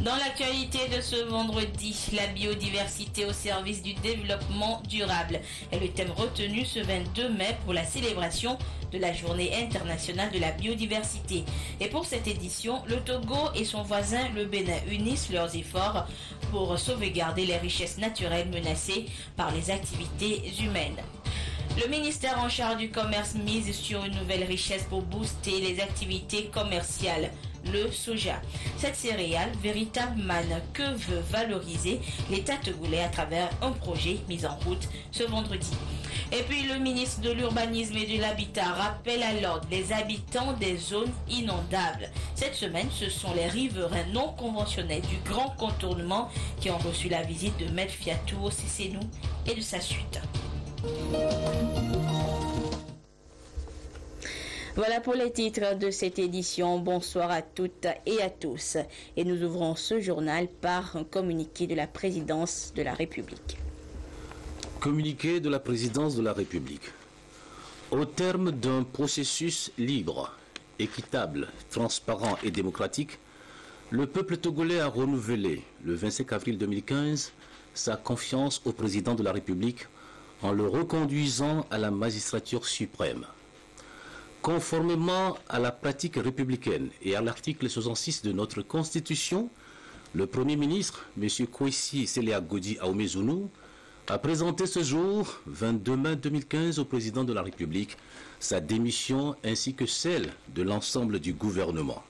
Dans l'actualité de ce vendredi, la biodiversité au service du développement durable est le thème retenu ce 22 mai pour la célébration de la Journée internationale de la biodiversité. Et pour cette édition, le Togo et son voisin le Bénin unissent leurs efforts pour sauvegarder les richesses naturelles menacées par les activités humaines. Le ministère en charge du commerce mise sur une nouvelle richesse pour booster les activités commerciales, le soja. Cette céréale, véritable manne que veut valoriser l'État togolais à travers un projet mis en route ce vendredi. Et puis le ministre de l'Urbanisme et de l'Habitat rappelle à l'ordre les habitants des zones inondables. Cette semaine, ce sont les riverains non conventionnels du Grand Contournement qui ont reçu la visite de Maître Fiatou Cécénou et de sa suite. Voilà pour les titres de cette édition. Bonsoir à toutes et à tous. Et nous ouvrons ce journal par un communiqué de la présidence de la République. Communiqué de la présidence de la République. Au terme d'un processus libre, équitable, transparent et démocratique, le peuple togolais a renouvelé le 25 avril 2015 sa confiance au président de la République en le reconduisant à la magistrature suprême. Conformément à la pratique républicaine et à l'article 66 de notre Constitution, le Premier ministre, M. Kwesi Sele-Agodi Ahomezounou, a présenté ce jour, 22 mai 2015, au président de la République, sa démission ainsi que celle de l'ensemble du gouvernement.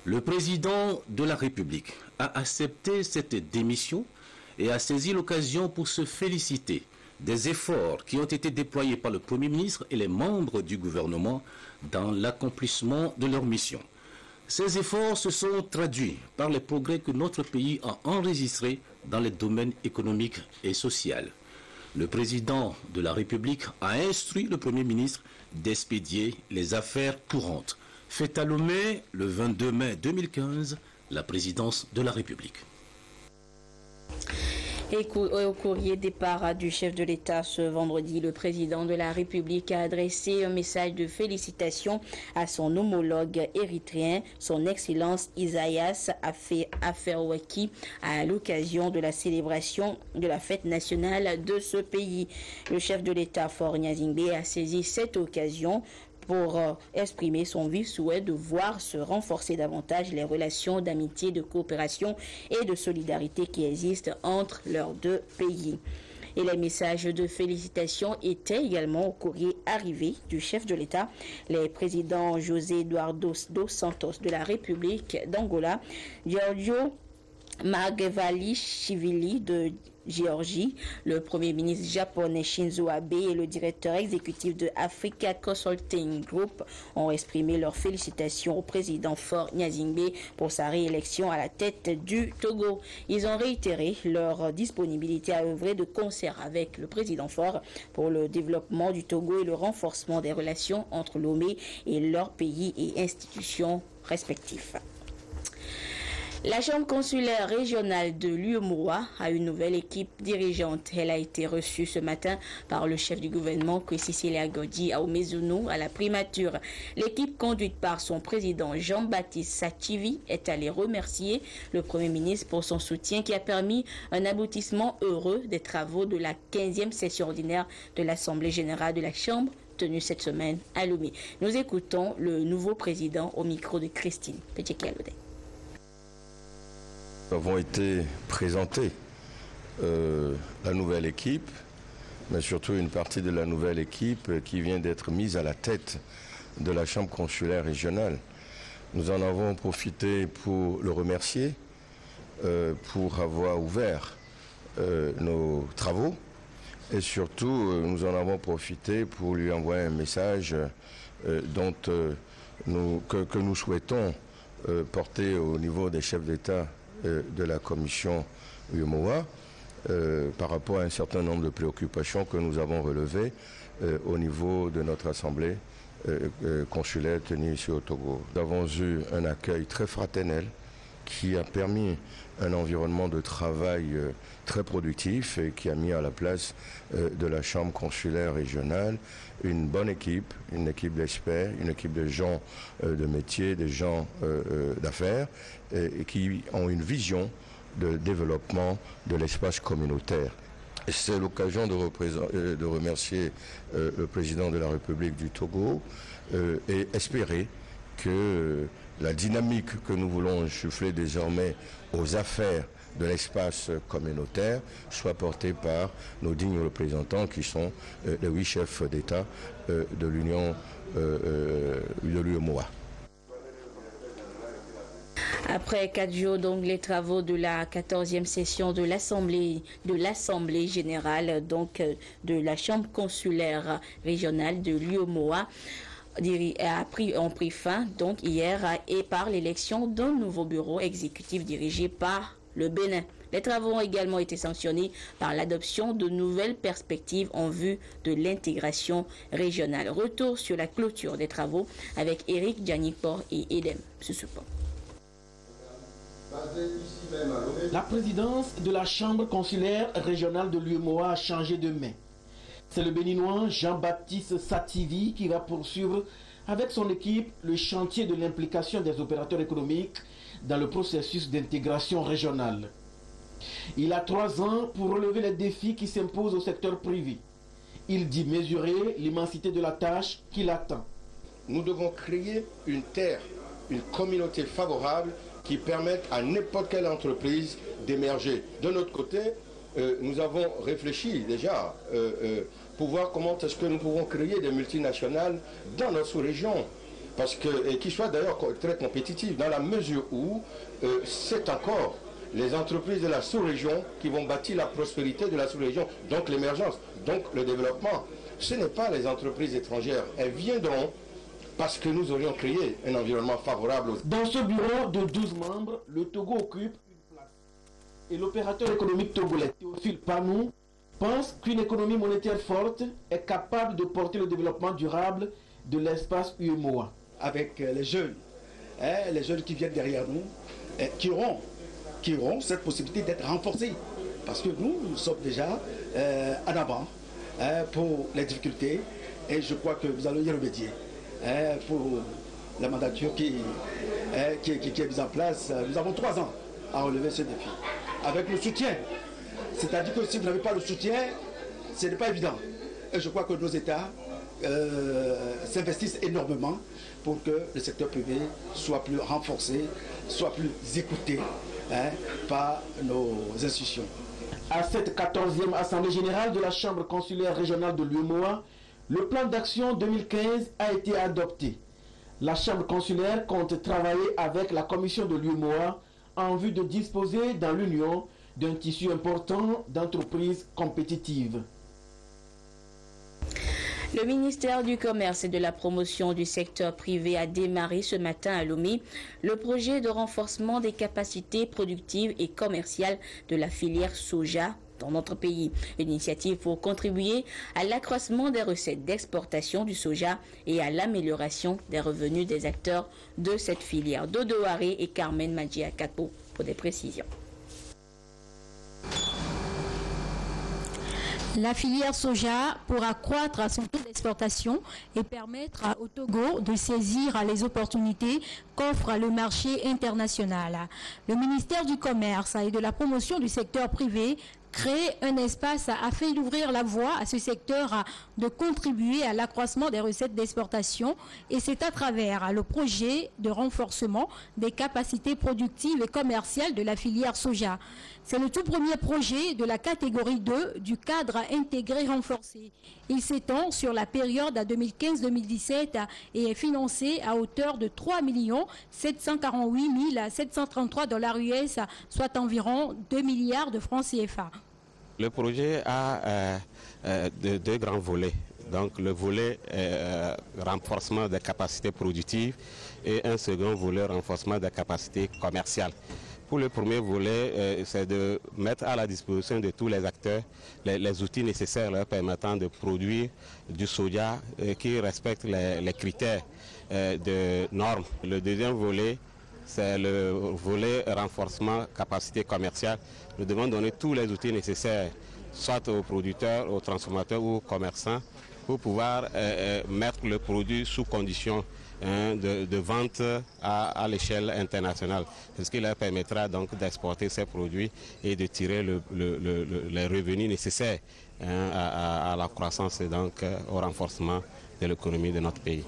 Le président de la République a accepté cette démission et a saisi l'occasion pour se féliciter des efforts qui ont été déployés par le Premier ministre et les membres du gouvernement dans l'accomplissement de leur mission. Ces efforts se sont traduits par les progrès que notre pays a enregistrés dans les domaines économiques et sociaux. Le président de la République a instruit le Premier ministre d'expédier les affaires courantes. Fait à Lomé le 22 mai 2015, la présidence de la République. Et au courrier départ du chef de l'État ce vendredi, le président de la République a adressé un message de félicitations à son homologue érythréen, son Excellence Isaias Afwerki, à l'occasion de la célébration de la fête nationale de ce pays. Le chef de l'État, Faure Gnassingbé, a saisi cette occasion pour exprimer son vif souhait de voir se renforcer davantage les relations d'amitié, de coopération et de solidarité qui existent entre leurs deux pays. Et les messages de félicitations étaient également au courrier arrivé du chef de l'État, les présidents José Eduardo dos Santos de la République d'Angola, Giorgio Margvelashvili de Géorgie, le premier ministre japonais Shinzo Abe et le directeur exécutif de Africa Consulting Group ont exprimé leurs félicitations au président Faure Gnassingbé pour sa réélection à la tête du Togo. Ils ont réitéré leur disponibilité à œuvrer de concert avec le président Faure pour le développement du Togo et le renforcement des relations entre Lomé et leurs pays et institutions respectifs. La chambre consulaire régionale de l'UEMOA a une nouvelle équipe dirigeante. Elle a été reçue ce matin par le chef du gouvernement, Kwesi Sele-Agodi Ahomezounou, à la primature. L'équipe conduite par son président Jean-Baptiste Sachivi est allée remercier le Premier ministre pour son soutien qui a permis un aboutissement heureux des travaux de la 15e session ordinaire de l'Assemblée générale de la Chambre tenue cette semaine à Lomé. Nous écoutons le nouveau président au micro de Christine Pétché-Kialodé. Nous avons été présentés la nouvelle équipe, mais surtout une partie de la nouvelle équipe qui vient d'être mise à la tête de la Chambre consulaire régionale. Nous en avons profité pour le remercier, pour avoir ouvert nos travaux, et surtout nous en avons profité pour lui envoyer un message que nous souhaitons porter au niveau des chefs d'État de la commission UEMOA par rapport à un certain nombre de préoccupations que nous avons relevées au niveau de notre assemblée consulaire tenue ici au Togo. Nous avons eu un accueil très fraternel qui a permis un environnement de travail très productif et qui a mis à la place de la Chambre consulaire régionale une bonne équipe, une équipe d'experts, une équipe de gens de métier, des gens d'affaires et qui ont une vision de développement de l'espace communautaire. C'est l'occasion de remercier le président de la République du Togo et espérer que la dynamique que nous voulons insuffler désormais aux affaires de l'espace communautaire soit portée par nos dignes représentants qui sont les 8 chefs d'État de l'Union de l'UEMOA. Après 4 jours, donc, les travaux de la 14e session de l'Assemblée générale de la Chambre consulaire régionale de l'UEMOA ont pris fin donc hier et par l'élection d'un nouveau bureau exécutif dirigé par le Bénin. Les travaux ont également été sanctionnés par l'adoption de nouvelles perspectives en vue de l'intégration régionale. Retour sur la clôture des travaux avec Eric Djanikpor et Edem Susupo. La présidence de la Chambre consulaire régionale de l'UEMOA a changé de main. C'est le Béninois Jean-Baptiste Sativi qui va poursuivre avec son équipe le chantier de l'implication des opérateurs économiques dans le processus d'intégration régionale. Il a 3 ans pour relever les défis qui s'imposent au secteur privé. Il dit mesurer l'immensité de la tâche qui l'attend. Nous devons créer une terre, une communauté favorable qui permette à n'importe quelle entreprise d'émerger. De notre côté, nous avons réfléchi déjà pour voir comment est-ce que nous pouvons créer des multinationales dans notre sous-région, et qui soient d'ailleurs très compétitives, dans la mesure où c'est encore les entreprises de la sous-région qui vont bâtir la prospérité de la sous-région, donc l'émergence, donc le développement. Ce n'est pas les entreprises étrangères, elles viendront parce que nous aurions créé un environnement favorable. Dans ce bureau de 12 membres, le Togo occupe une place. Et l'opérateur économique togolais, Théophile Panou, pense qu'une économie monétaire forte est capable de porter le développement durable de l'espace UEMOA. Avec les jeunes qui viennent derrière nous, qui auront cette possibilité d'être renforcés. Parce que nous sommes déjà en avant pour les difficultés et je crois que nous allons y remédier. Pour la mandature qui est mise en place, nous avons 3 ans à relever ce défi. Avec le soutien, c'est-à-dire que si vous n'avez pas le soutien, ce n'est pas évident. Et je crois que nos États s'investissent énormément pour que le secteur privé soit plus renforcé, soit plus écouté par nos institutions. À cette 14e Assemblée générale de la Chambre consulaire régionale de l'UEMOA, le plan d'action 2015 a été adopté. La Chambre consulaire compte travailler avec la commission de l'UEMOA en vue de disposer dans l'Union d'un tissu important d'entreprises compétitives. Le ministère du Commerce et de la Promotion du secteur privé a démarré ce matin à Lomé le projet de renforcement des capacités productives et commerciales de la filière soja dans notre pays. Une initiative pour contribuer à l'accroissement des recettes d'exportation du soja et à l'amélioration des revenus des acteurs de cette filière. Dodo Haré et Carmen Magia Kapo pour des précisions. La filière soja pour accroître son taux d'exportation et permettre au Togo de saisir les opportunités qu'offre le marché international. Le ministère du Commerce et de la Promotion du secteur privé crée un espace afin d'ouvrir la voie à ce secteur de contribuer à l'accroissement des recettes d'exportation et c'est à travers le projet de renforcement des capacités productives et commerciales de la filière soja. C'est le tout premier projet de la catégorie 2 du cadre intégré renforcé. Il s'étend sur la période 2015-2017 et est financé à hauteur de 3 748 733 $ US, soit environ 2 milliards de francs CFA. Le projet a deux grands volets. Donc le volet renforcement des capacités productives et un second volet renforcement des capacités commerciales. Pour le premier volet, c'est de mettre à la disposition de tous les acteurs les outils nécessaires leur permettant de produire du soja qui respecte les critères de normes. Le deuxième volet c'est le volet renforcement capacité commerciale. Nous devons donner tous les outils nécessaires, soit aux producteurs, aux transformateurs ou aux commerçants, pour pouvoir mettre le produit sous condition de vente à l'échelle internationale. C'est ce qui leur permettra donc d'exporter ces produits et de tirer les revenus nécessaires à la croissance et donc au renforcement de l'économie de notre pays.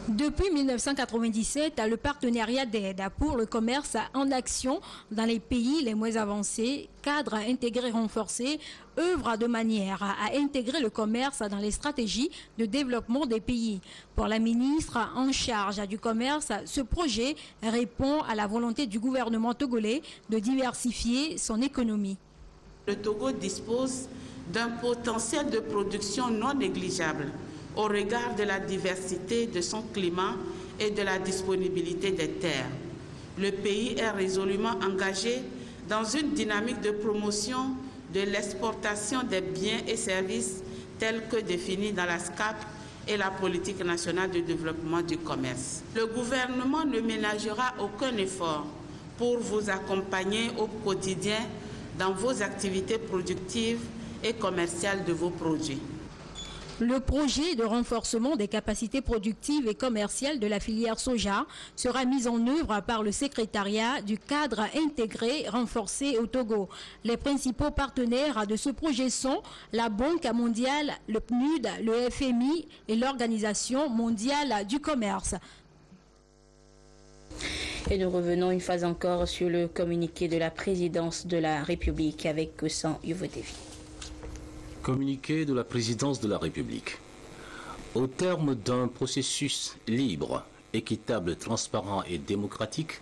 Depuis 1997, le partenariat d'aide pour le commerce en action dans les pays les moins avancés, cadre intégré renforcé, œuvre de manière à intégrer le commerce dans les stratégies de développement des pays. Pour la ministre en charge du commerce, ce projet répond à la volonté du gouvernement togolais de diversifier son économie. Le Togo dispose d'un potentiel de production non négligeable au regard de la diversité de son climat et de la disponibilité des terres. Le pays est résolument engagé dans une dynamique de promotion de l'exportation des biens et services tels que définis dans la SCAP et la politique nationale de développement du commerce. Le gouvernement ne ménagera aucun effort pour vous accompagner au quotidien dans vos activités productives et commerciales de vos produits. Le projet de renforcement des capacités productives et commerciales de la filière soja sera mis en œuvre par le secrétariat du cadre intégré renforcé au Togo. Les principaux partenaires de ce projet sont la Banque mondiale, le PNUD, le FMI et l'Organisation mondiale du commerce. Et nous revenons une fois encore sur le communiqué de la présidence de la République avec Kosan Yuvotevi. Communiqué de la présidence de la République. Au terme d'un processus libre, équitable, transparent et démocratique,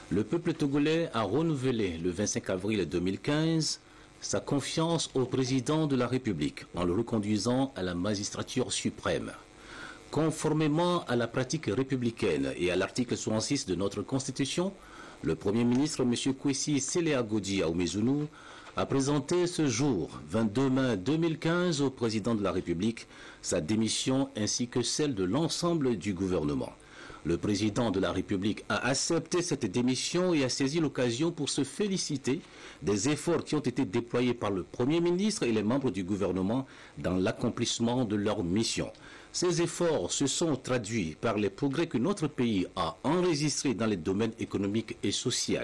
le peuple togolais a renouvelé le 25 avril 2015 sa confiance au président de la République en le reconduisant à la magistrature suprême. Conformément à la pratique républicaine et à l'article 66 de notre Constitution, le Premier ministre M. Kwesi Seleagodi Aoumezounou a présenté ce jour, 22 mai 2015, au président de la République sa démission ainsi que celle de l'ensemble du gouvernement. Le président de la République a accepté cette démission et a saisi l'occasion pour se féliciter des efforts qui ont été déployés par le Premier ministre et les membres du gouvernement dans l'accomplissement de leur mission. Ces efforts se sont traduits par les progrès que notre pays a enregistrés dans les domaines économiques et sociaux.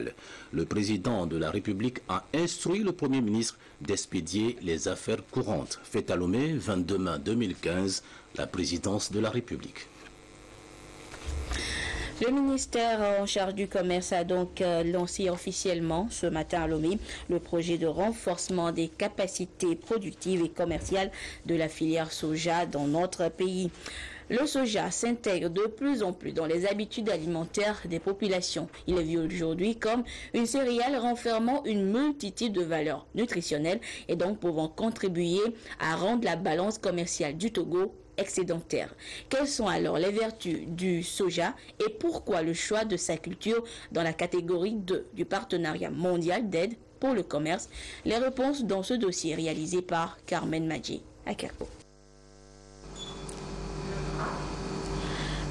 Le président de la République a instruit le Premier ministre d'expédier les affaires courantes. Fait à Lomé, 22 mai 2015, la présidence de la République. Le ministère en charge du commerce a donc lancé officiellement ce matin à Lomé le projet de renforcement des capacités productives et commerciales de la filière soja dans notre pays. Le soja s'intègre de plus en plus dans les habitudes alimentaires des populations. Il est vu aujourd'hui comme une céréale renfermant une multitude de valeurs nutritionnelles et donc pouvant contribuer à rendre la balance commerciale du Togo excédentaire. Quelles sont alors les vertus du soja et pourquoi le choix de sa culture dans la catégorie 2 du partenariat mondial d'aide pour le commerce? Les réponses dans ce dossier réalisé par Carmen Madji à Kerko.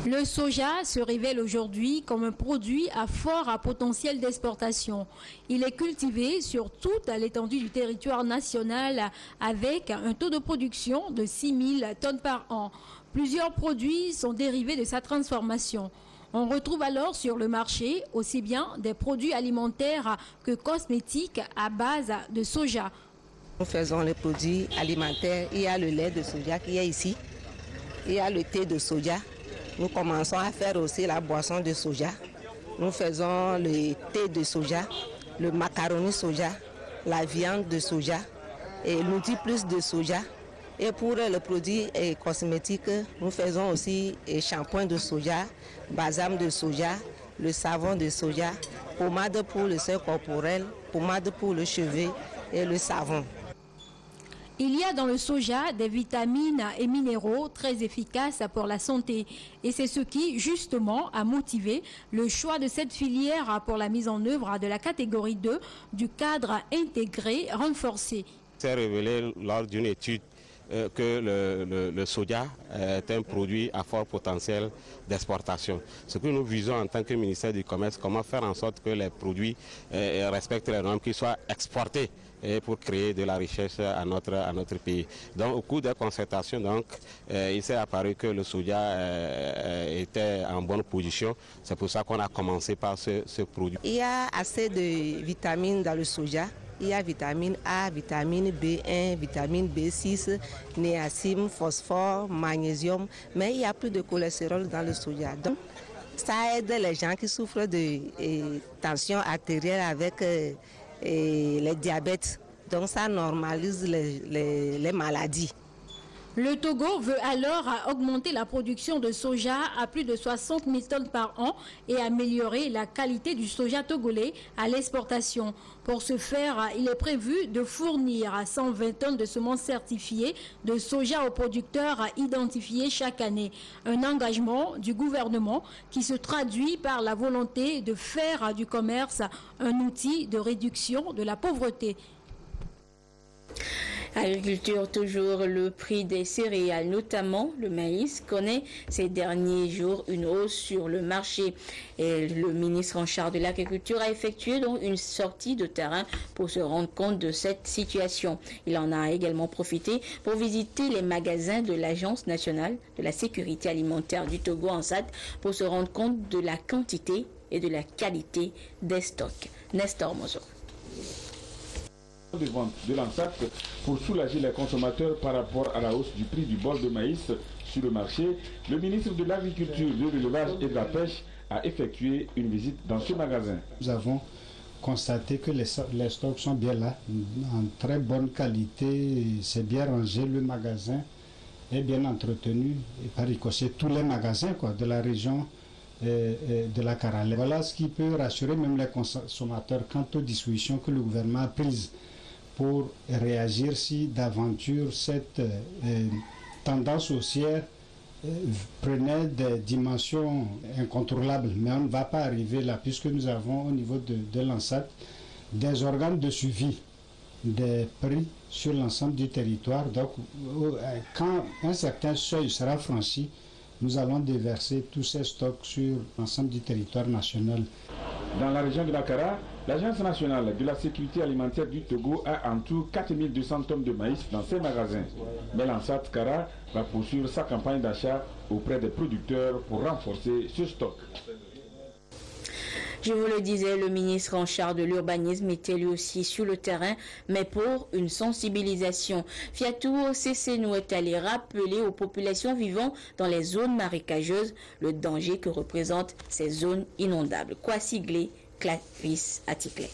Le soja se révèle aujourd'hui comme un produit à fort potentiel d'exportation. Il est cultivé sur toute l'étendue du territoire national avec un taux de production de 6 000 tonnes par an. Plusieurs produits sont dérivés de sa transformation. On retrouve alors sur le marché aussi bien des produits alimentaires que cosmétiques à base de soja. Nous faisons les produits alimentaires. Il y a le lait de soja qui est ici. Il y a le thé de soja. Nous commençons à faire aussi la boisson de soja. Nous faisons le thé de soja, le macaroni soja, la viande de soja et l'outil plus de soja. Et pour les produits cosmétiques, nous faisons aussi shampoing de soja, balsam de soja, le savon de soja, pommade pour le soin corporel, pommade pour le cheveu et le savon. Il y a dans le soja des vitamines et minéraux très efficaces pour la santé. Et c'est ce qui, justement, a motivé le choix de cette filière pour la mise en œuvre de la catégorie 2 du cadre intégré renforcé. C'est révélé lors d'une étude que le soja est un produit à fort potentiel d'exportation. Ce que nous visons en tant que ministère du Commerce, comment faire en sorte que les produits respectent les normes, qu'ils soient exportés pour créer de la richesse à notre pays. Donc au cours des concertations, donc, il s'est apparu que le soja était en bonne position. C'est pour ça qu'on a commencé par ce produit. Il y a assez de vitamines dans le soja. Il y a vitamine A, vitamine B1, vitamine B6, niacine, phosphore, magnésium, mais il y a plus de cholestérol dans le soja. Donc, ça aide les gens qui souffrent de tension artérielle avec les diabètes. Donc, ça normalise les maladies. Le Togo veut alors augmenter la production de soja à plus de 60 000 tonnes par an et améliorer la qualité du soja togolais à l'exportation. Pour ce faire, il est prévu de fournir 120 tonnes de semences certifiées de soja aux producteurs identifiés chaque année. Un engagement du gouvernement qui se traduit par la volonté de faire du commerce un outil de réduction de la pauvreté. Agriculture toujours, le prix des céréales, notamment le maïs, connaît ces derniers jours une hausse sur le marché. Et le ministre en charge de l'agriculture a effectué donc une sortie de terrain pour se rendre compte de cette situation. Il en a également profité pour visiter les magasins de l'Agence nationale de la sécurité alimentaire du Togo, ANSAT, pour se rendre compte de la quantité et de la qualité des stocks. Nestor Mozo. De vente de l'ANSAT pour soulager les consommateurs par rapport à la hausse du prix du bol de maïs sur le marché, le ministre de l'Agriculture, de l'Élevage et de la Pêche a effectué une visite dans ce magasin. Nous avons constaté que les stocks sont bien là, en très bonne qualité, c'est bien rangé, le magasin est bien entretenu, et par ricochet tous les magasins de la région de la Karale. Voilà ce qui peut rassurer même les consommateurs quant aux dispositions que le gouvernement a prises pour réagir si d'aventure cette tendance haussière prenait des dimensions incontrôlables. Mais on ne va pas arriver là puisque nous avons au niveau de l'ANSAT des organes de suivi des prix sur l'ensemble du territoire. Donc quand un certain seuil sera franchi, nous allons déverser tous ces stocks sur l'ensemble du territoire national. Dans la région de la Kara, l'Agence nationale de la sécurité alimentaire du Togo a en tout 4200 tonnes de maïs dans ses magasins. Mais l'ANSAT Kara va poursuivre sa campagne d'achat auprès des producteurs pour renforcer ce stock. Je vous le disais, le ministre en charge de l'urbanisme était lui aussi sur le terrain, mais pour une sensibilisation. Fiatou Cécénou est allé rappeler aux populations vivant dans les zones marécageuses le danger que représentent ces zones inondables. Kwasi Clarisse Aticlé.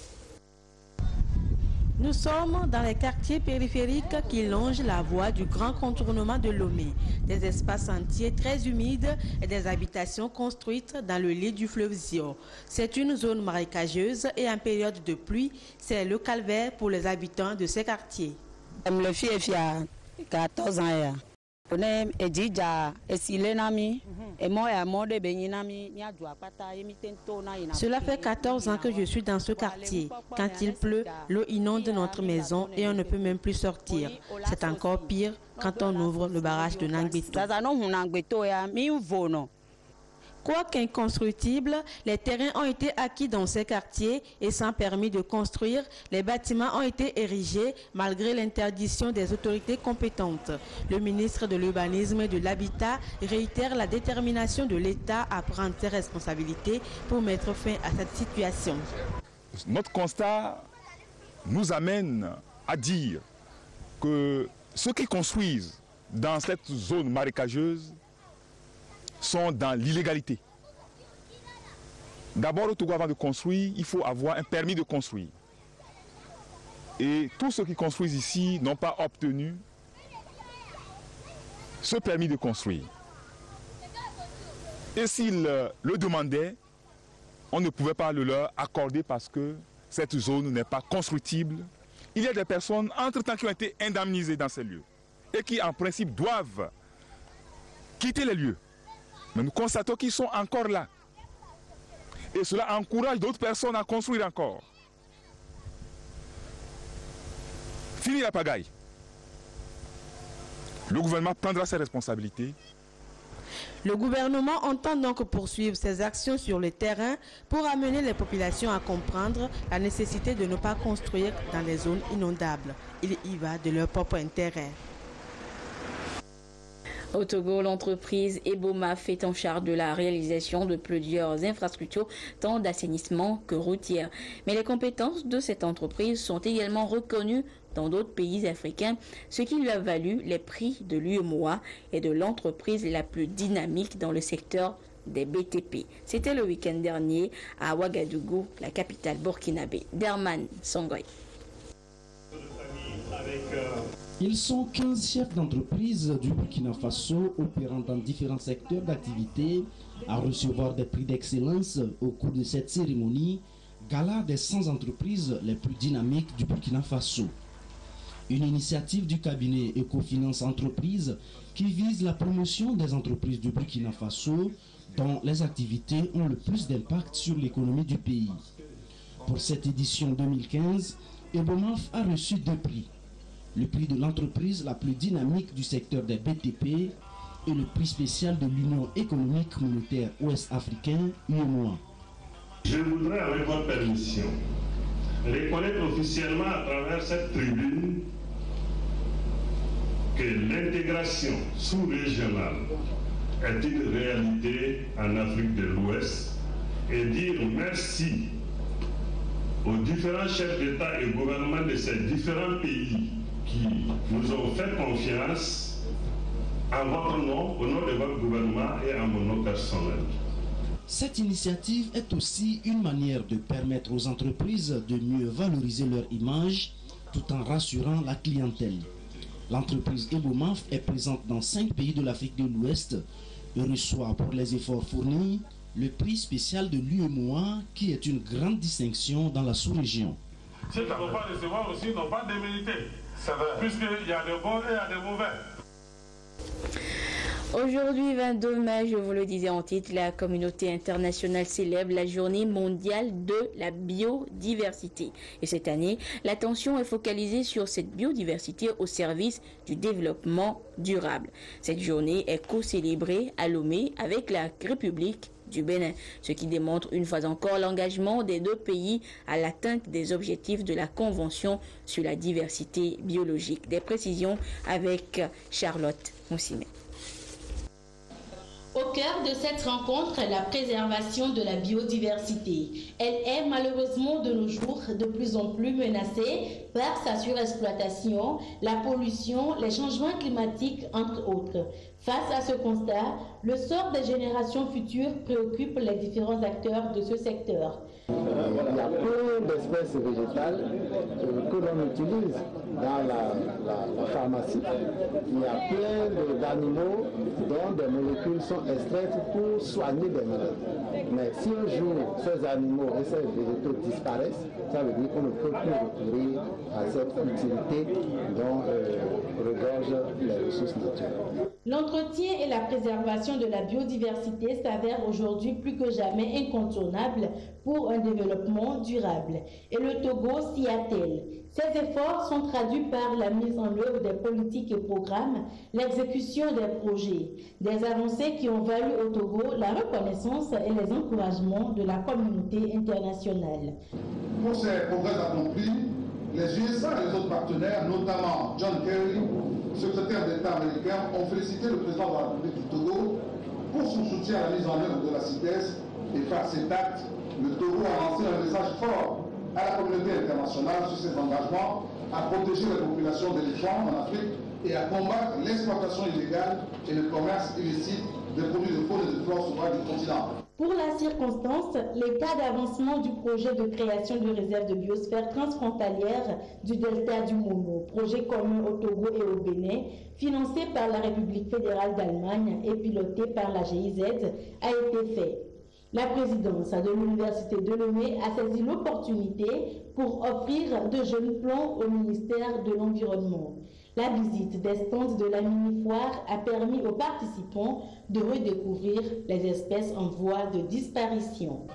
Nous sommes dans les quartiers périphériques qui longent la voie du grand contournement de Lomé. Des espaces entiers très humides et des habitations construites dans le lit du fleuve Zio. C'est une zone marécageuse et en période de pluie, c'est le calvaire pour les habitants de ces quartiers. Le fils a 14 ans. Cela fait 14 ans que je suis dans ce quartier. Quand il pleut, l'eau inonde notre maison et on ne peut même plus sortir. C'est encore pire quand on ouvre le barrage de Nangbeto. Quoique inconstructibles, les terrains ont été acquis dans ces quartiers et sans permis de construire, les bâtiments ont été érigés malgré l'interdiction des autorités compétentes. Le ministre de l'Urbanisme et de l'Habitat réitère la détermination de l'État à prendre ses responsabilités pour mettre fin à cette situation. Notre constat nous amène à dire que ceux qui construisent dans cette zone marécageuse sont dans l'illégalité. D'abord, au Togo, avant de construire, il faut avoir un permis de construire. Et tous ceux qui construisent ici n'ont pas obtenu ce permis de construire. Et s'ils le demandaient, on ne pouvait pas le leur accorder parce que cette zone n'est pas constructible. Il y a des personnes, entre-temps, qui ont été indemnisées dans ces lieux et qui, en principe, doivent quitter les lieux. Mais nous constatons qu'ils sont encore là. Et cela encourage d'autres personnes à construire encore. Fini la pagaille. Le gouvernement prendra ses responsabilités. Le gouvernement entend donc poursuivre ses actions sur le terrain pour amener les populations à comprendre la nécessité de ne pas construire dans les zones inondables. Il y va de leur propre intérêt. Au Togo, l'entreprise Ebomaf est en charge de la réalisation de plusieurs infrastructures, tant d'assainissement que routières. Mais les compétences de cette entreprise sont également reconnues dans d'autres pays africains, ce qui lui a valu les prix de l'UEMOA et de l'entreprise la plus dynamique dans le secteur des BTP. C'était le week-end dernier à Ouagadougou, la capitale burkinabé. Derman Songoy. Ils sont 15 chefs d'entreprise du Burkina Faso opérant dans différents secteurs d'activité à recevoir des prix d'excellence au cours de cette cérémonie, gala des 100 entreprises les plus dynamiques du Burkina Faso. Une initiative du cabinet Ecofinance Entreprises qui vise la promotion des entreprises du Burkina Faso dont les activités ont le plus d'impact sur l'économie du pays. Pour cette édition 2015, Ebomaf a reçu 2 prix. Le prix de l'entreprise la plus dynamique du secteur des BTP et le prix spécial de l'Union économique monétaire ouest-africaine, UEMOA. Je voudrais, avec votre permission, reconnaître officiellement à travers cette tribune que l'intégration sous-régionale est une réalité en Afrique de l'Ouest et dire merci aux différents chefs d'État et gouvernements de ces différents pays qui nous ont fait confiance en votre nom, au nom de votre gouvernement et en mon nom personnel. Cette initiative est aussi une manière de permettre aux entreprises de mieux valoriser leur image tout en rassurant la clientèle. L'entreprise Ebomaf est présente dans 5 pays de l'Afrique de l'Ouest et reçoit pour les efforts fournis le prix spécial de l'UEMOA qui est une grande distinction dans la sous-région. Ceux qui ne vont pas recevoir aussi n'ont pas démérité, puisqu'il y a des bons et il y a des mauvais. Aujourd'hui, 22 mai, je vous le disais en titre, la communauté internationale célèbre la journée mondiale de la biodiversité. Et cette année, l'attention est focalisée sur cette biodiversité au service du développement durable. Cette journée est co-célébrée à Lomé avec la République du Bénin, ce qui démontre une fois encore l'engagement des 2 pays à l'atteinte des objectifs de la Convention sur la diversité biologique. Des précisions avec Charlotte Moussimet. Au cœur de cette rencontre, la préservation de la biodiversité. Elle est malheureusement de nos jours de plus en plus menacée par sa surexploitation, la pollution, les changements climatiques, entre autres. Face à ce constat, le sort des générations futures préoccupe les différents acteurs de ce secteur. Il y a plein d'espèces végétales que l'on utilise dans la pharmacie. Il y a plein d'animaux dont des molécules sont extraites pour soigner des maladies. Mais si un jour ces animaux et ces végétaux disparaissent, ça veut dire qu'on ne peut plus recourir à cette utilité dont regorgent les ressources naturelles. L'entretien et la préservation de la biodiversité s'avèrent aujourd'hui plus que jamais incontournables pour un développement durable. Et le Togo s'y attelle. Ces efforts sont traduits par la mise en œuvre des politiques et programmes, l'exécution des projets, des avancées qui ont valu au Togo la reconnaissance et les encouragements de la communauté internationale. Pour ces progrès accomplis, les USA et les autres partenaires, notamment John Kerry, secrétaire d'État américain, ont félicité le président de la République du Togo pour son soutien à la mise en œuvre de la CITES. Et par cet acte, le Togo a lancé un message fort à la communauté internationale sur ses engagements à protéger les populations d'éléphants en Afrique et à combattre l'exploitation illégale et le commerce illicite des produits de faune et de flore sauvages du continent. Pour la circonstance, l'état d'avancement du projet de création de réserve de biosphère transfrontalière du delta du Mono, projet commun au Togo et au Bénin, financé par la République fédérale d'Allemagne et piloté par la GIZ, a été fait. La présidence de l'Université de Lomé a saisi l'opportunité pour offrir de jeunes plans au ministère de l'Environnement. La visite des stands de la mini-foire a permis aux participants de redécouvrir les espèces en voie de disparition.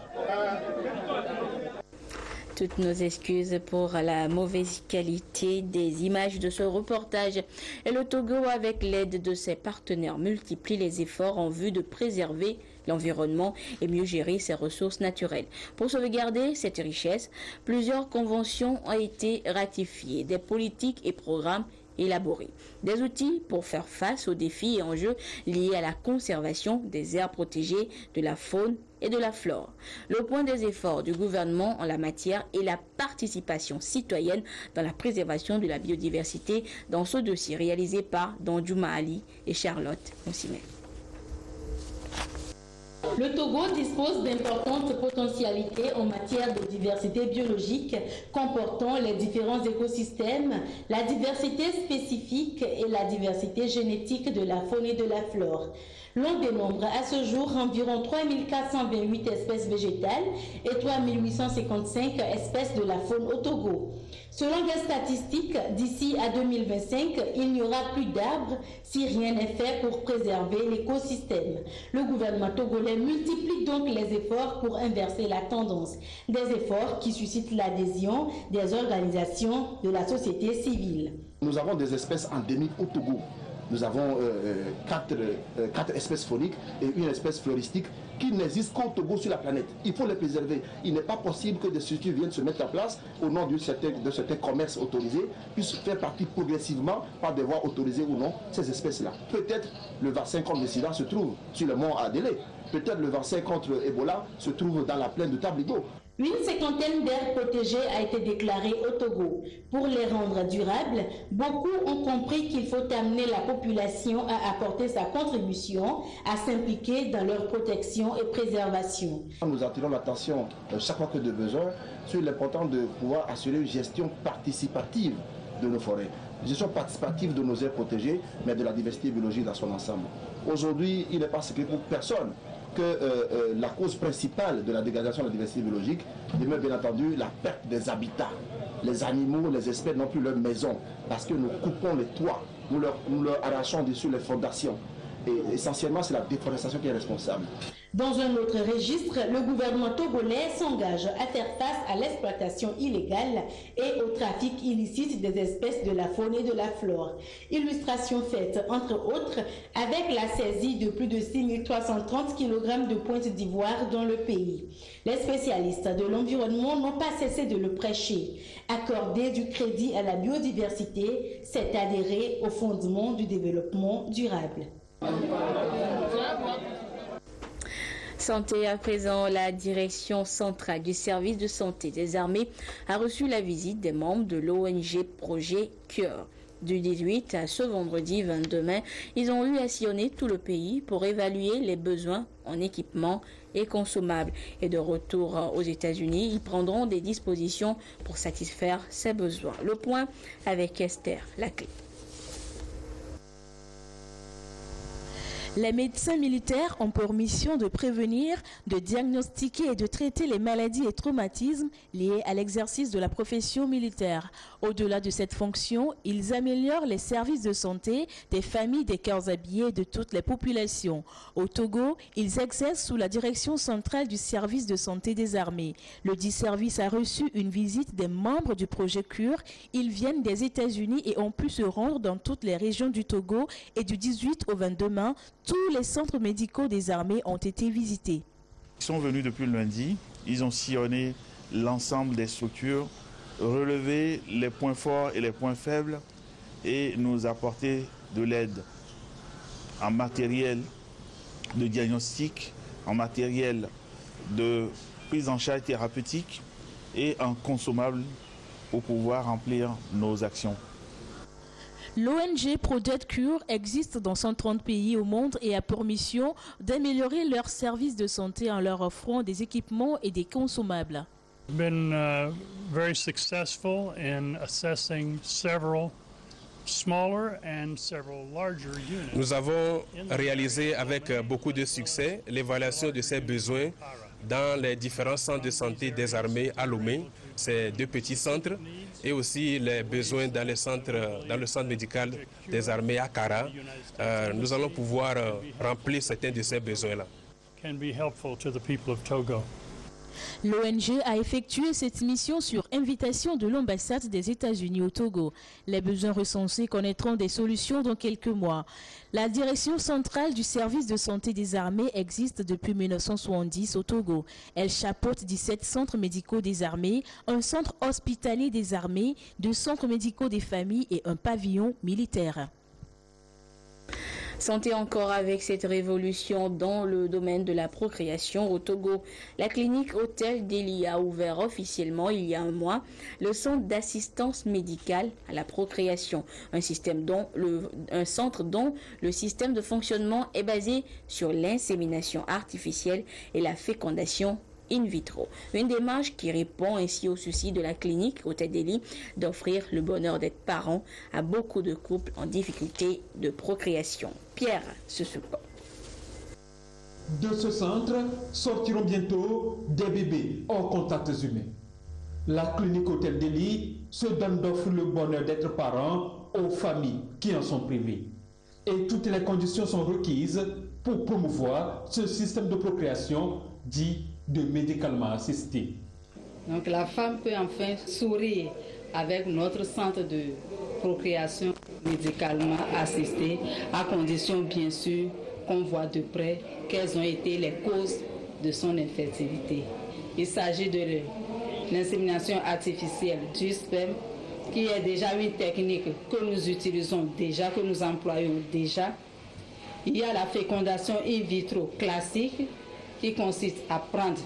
Toutes nos excuses pour la mauvaise qualité des images de ce reportage. Et le Togo, avec l'aide de ses partenaires, multiplie les efforts en vue de préserver l'environnement et mieux gérer ses ressources naturelles. Pour sauvegarder cette richesse, plusieurs conventions ont été ratifiées, des politiques et programmes élaborés, des outils pour faire face aux défis et enjeux liés à la conservation des aires protégées, de la faune et de la flore. Le point des efforts du gouvernement en la matière est la participation citoyenne dans la préservation de la biodiversité dans ce dossier réalisé par Danjuma Ali et Charlotte Moussimet. Le Togo dispose d'importantes potentialités en matière de diversité biologique, comportant les différents écosystèmes, la diversité spécifique et la diversité génétique de la faune et de la flore. L'on dénombre à ce jour environ 3428 espèces végétales et 3855 espèces de la faune au Togo. Selon les statistiques, d'ici à 2025, il n'y aura plus d'arbres si rien n'est fait pour préserver l'écosystème. Le gouvernement togolais multiplie donc les efforts pour inverser la tendance. Des efforts qui suscitent l'adhésion des organisations de la société civile. Nous avons des espèces endémiques au Togo. Nous avons 4 espèces fauniques et une espèce floristique qui n'existent qu'au Togo sur la planète. Il faut les préserver. Il n'est pas possible que des structures viennent se mettre en place au nom de certains commerces autorisés, puissent faire partie progressivement, par devoir autoriser ou non, ces espèces-là. Peut-être le vaccin contre le sida se trouve sur le mont Adélé. Peut-être le vaccin contre Ebola se trouve dans la plaine de Tabligo. Une cinquantaine d'aires protégées a été déclarée au Togo. Pour les rendre durables, beaucoup ont compris qu'il faut amener la population à apporter sa contribution, à s'impliquer dans leur protection et préservation. Nous attirons l'attention chaque fois que de besoin sur l'importance de pouvoir assurer une gestion participative de nos forêts. Gestion participative de nos aires protégées, mais de la diversité biologique dans son ensemble. Aujourd'hui, il n'est pas secret pour personne que la cause principale de la dégradation de la diversité biologique demeure bien entendu la perte des habitats. Les animaux, les espèces n'ont plus leur maison parce que nous coupons les toits, nous leur arrachons dessus les fondations. Et essentiellement, c'est la déforestation qui est responsable. Dans un autre registre, le gouvernement togolais s'engage à faire face à l'exploitation illégale et au trafic illicite des espèces de la faune et de la flore. Illustration faite, entre autres, avec la saisie de plus de 6330 kg de pointe d'ivoire dans le pays. Les spécialistes de l'environnement n'ont pas cessé de le prêcher. Accorder du crédit à la biodiversité, c'est adhérer au fondement du développement durable. Santé à présent, la direction centrale du service de santé des armées a reçu la visite des membres de l'ONG Projet Cœur. Du 18 à ce vendredi 22 mai, ils ont eu à sillonner tout le pays pour évaluer les besoins en équipement et consommables. Et de retour aux États-Unis, ils prendront des dispositions pour satisfaire ces besoins. Le point avec Esther Laclé. Les médecins militaires ont pour mission de prévenir, de diagnostiquer et de traiter les maladies et traumatismes liés à l'exercice de la profession militaire. Au-delà de cette fonction, ils améliorent les services de santé des familles des cœurs habillés de toutes les populations. Au Togo, ils exercent sous la direction centrale du service de santé des armées. Le dit service a reçu une visite des membres du projet CURE. Ils viennent des États-Unis et ont pu se rendre dans toutes les régions du Togo et du 18 au 22 mai. Tous les centres médicaux des armées ont été visités. Ils sont venus depuis le lundi, ils ont sillonné l'ensemble des structures, relevé les points forts et les points faibles et nous apporter de l'aide en matériel de diagnostic, en matériel de prise en charge thérapeutique et en consommables pour pouvoir remplir nos actions. L'ONG Project Cure existe dans 130 pays au monde et a pour mission d'améliorer leurs services de santé en leur offrant des équipements et des consommables. Been very successful in assessing several smaller and several larger units. Nous avons réalisé avec beaucoup de succès l'évaluation de ces besoins dans les différents centres de santé des armées à Lomé, ces deux petits centres, et aussi les besoins dans le centre médical des armées à Kara. Nous allons pouvoir remplir certains de ces besoins-là. L'ONG a effectué cette mission sur invitation de l'ambassade des États-Unis au Togo. Les besoins recensés connaîtront des solutions dans quelques mois. La direction centrale du service de santé des armées existe depuis 1970 au Togo. Elle chapeaute 17 centres médicaux des armées, un centre hospitalier des armées, 2 centres médicaux des familles et un pavillon militaire. Santé encore avec cette révolution dans le domaine de la procréation au Togo. La clinique Hôtel Deli a ouvert officiellement il y a un mois le centre d'assistance médicale à la procréation, un centre dont le système de fonctionnement est basé sur l'insémination artificielle et la fécondation in vitro. Une démarche qui répond ainsi au souci de la clinique Hôtel Deli d'offrir le bonheur d'être parent à beaucoup de couples en difficulté de procréation. Pierre Seseko. De ce centre sortiront bientôt des bébés hors contacts humains. La clinique Hôtel Deli se donne d'offrir le bonheur d'être parent aux familles qui en sont privées. Et toutes les conditions sont requises pour promouvoir ce système de procréation dit de médicalement assisté. Donc la femme peut enfin sourire avec notre centre de procréation médicalement assisté, à condition bien sûr qu'on voit de près quelles ont été les causes de son infertilité. Il s'agit de l'insémination artificielle du sperme, qui est déjà une technique que nous utilisons déjà, que nous employons déjà. Il y a la fécondation in vitro classique, qui consiste à prendre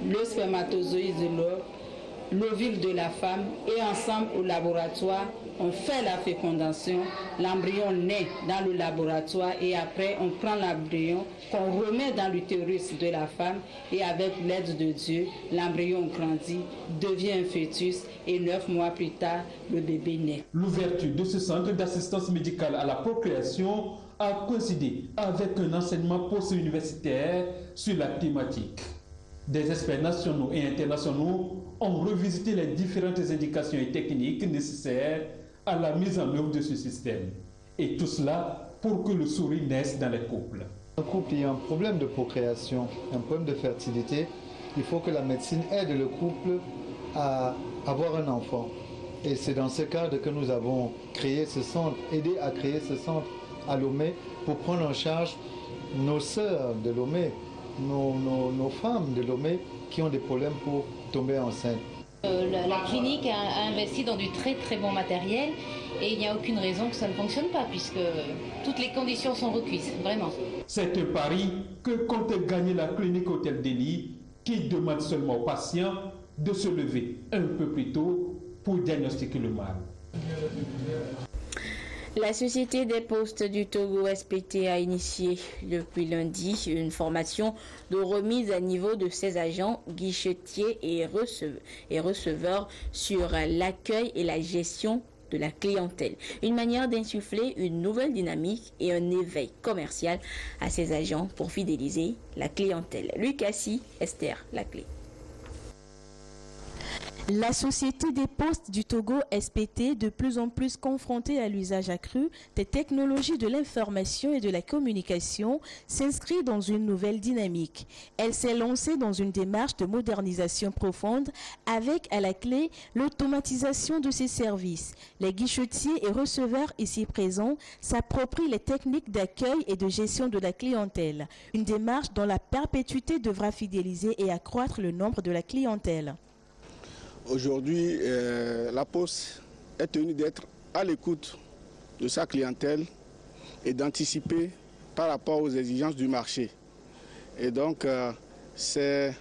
le spermatozoïde de l'ovule de la femme et ensemble au laboratoire, on fait la fécondation, l'embryon naît dans le laboratoire et après on prend l'embryon qu'on remet dans l'utérus de la femme et avec l'aide de Dieu, l'embryon grandit, devient un fœtus et 9 mois plus tard, le bébé naît. L'ouverture de ce centre d'assistance médicale à la procréation a coïncidé avec un enseignement post-universitaire sur la thématique. Des experts nationaux et internationaux ont revisité les différentes indications et techniques nécessaires à la mise en œuvre de ce système. Et tout cela pour que le sourire naisse dans les couples. Un couple ayant un problème de procréation, un problème de fertilité, il faut que la médecine aide le couple à avoir un enfant. Et c'est dans ce cadre que nous avons créé ce centre, aidé à créer ce centre à Lomé pour prendre en charge nos sœurs de Lomé, nos femmes de Lomé qui ont des problèmes pour tomber enceinte. La clinique a investi dans du très très bon matériel et il n'y a aucune raison que ça ne fonctionne pas puisque toutes les conditions sont requises, vraiment. C'est un pari que compte gagner la clinique Hôtel Deli qui demande seulement aux patients de se lever un peu plus tôt pour diagnostiquer le mal. La Société des postes du Togo SPT a initié depuis lundi une formation de remise à niveau de ses agents, guichetiers et receveurs sur l'accueil et la gestion de la clientèle. Une manière d'insuffler une nouvelle dynamique et un éveil commercial à ces agents pour fidéliser la clientèle. Lucassi, Esther Laclé. La Société des postes du Togo SPT, de plus en plus confrontée à l'usage accru des technologies de l'information et de la communication, s'inscrit dans une nouvelle dynamique. Elle s'est lancée dans une démarche de modernisation profonde avec à la clé l'automatisation de ses services. Les guichetiers et receveurs ici présents s'approprient les techniques d'accueil et de gestion de la clientèle. Une démarche dont la perpétuité devra fidéliser et accroître le nombre de la clientèle. Aujourd'hui, la Poste est tenue d'être à l'écoute de sa clientèle et d'anticiper par rapport aux exigences du marché. Et donc, c'est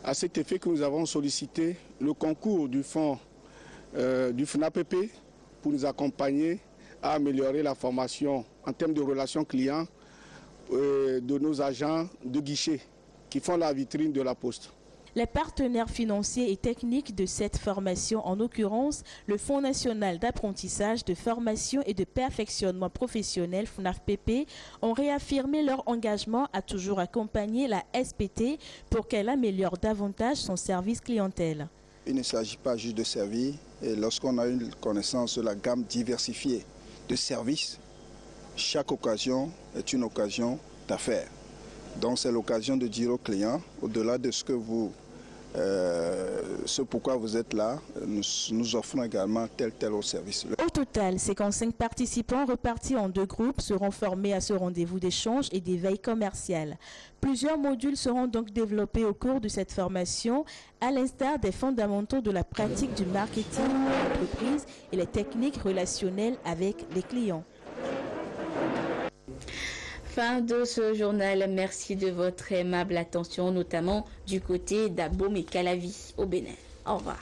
à cet effet que nous avons sollicité le concours du fonds du FNAPP pour nous accompagner à améliorer la formation en termes de relations clients de nos agents de guichet qui font la vitrine de la Poste. Les partenaires financiers et techniques de cette formation, en l'occurrence le Fonds national d'apprentissage, de formation et de perfectionnement professionnel FNAFPP, ont réaffirmé leur engagement à toujours accompagner la SPT pour qu'elle améliore davantage son service clientèle. Il ne s'agit pas juste de servir, et lorsqu'on a une connaissance de la gamme diversifiée de services, chaque occasion est une occasion d'affaires. Donc c'est l'occasion de dire aux clients, au-delà de ce que vous ce pourquoi vous êtes là. Nous offrons également tel autre service. Au total, 55 participants repartis en 2 groupes seront formés à ce rendez-vous d'échange et d'éveil commercial. Plusieurs modules seront donc développés au cours de cette formation, à l'instar des fondamentaux de la pratique du marketing en entreprise et les techniques relationnelles avec les clients. Fin de ce journal. Merci de votre aimable attention, notamment du côté d'Abom et Calavi au Bénin. Au revoir.